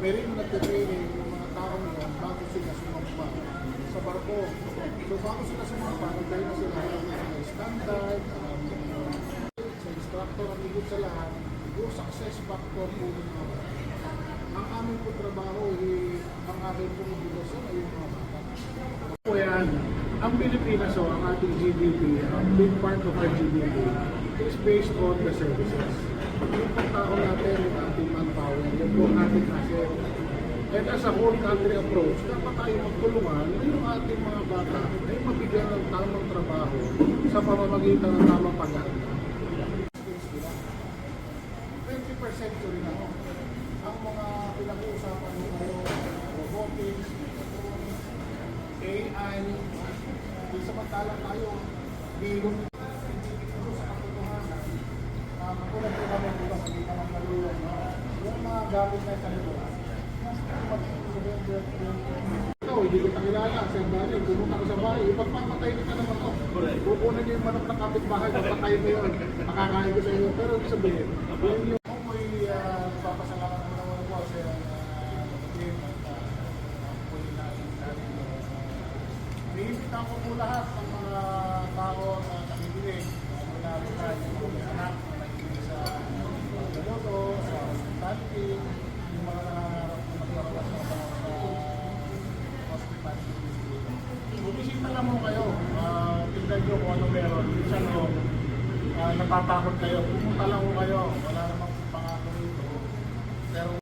meron na training yung mga tao nila bago sila sumampa sa barko. So bago sila sumampa, nagdahil na sila ng standard, sa instructor ang higit sa lahat, yung success factor po nila. Ang aming po trabaho, ang aking pong obligasyon ay yung mga bata. So yan, ang Pilipinas ang ating GDP, ang big part of our GDP is based on the services. Yung pagtao natin, yung ating manpower, yung po ating asset. And as a whole country approach, dapat tayo magtulungan na yung ating mga bata ay mabigyan ng tamang trabaho sa pamamagitan ng tamang pag-aaral. 20% ko rin ako. Ang mga pinag-uusapan nyo kayo, robotics, AI, di samantalang tayo, biro sa katotohanan. Katulad ko kami dito, hindi naman malulong. Yung mga gamit na sa nila, ikaw, hindi kita kilala, sa bahay, pumunta ka sa bahay, ipagpamatay kita naman ako. Pupunan niyo yung manok na kapitbahay, papatay mo yun, makakain ko sa inyo, pero hindi sabihin. Yung papasalamat mo naman po sa team at niimbita ko po lahat ng mga tao na nakikinig, mula rin yung mga anak na nakikinig sa Galoto, sa hospitality, yung mga nangangarap na magkakawas ng mga sa hospitality. Bumisita lang mo kayo, tignan nyo kung ano meron, minsan napatakot kayo, pumunta lang mo kayo, wala namang pangako rito. Pero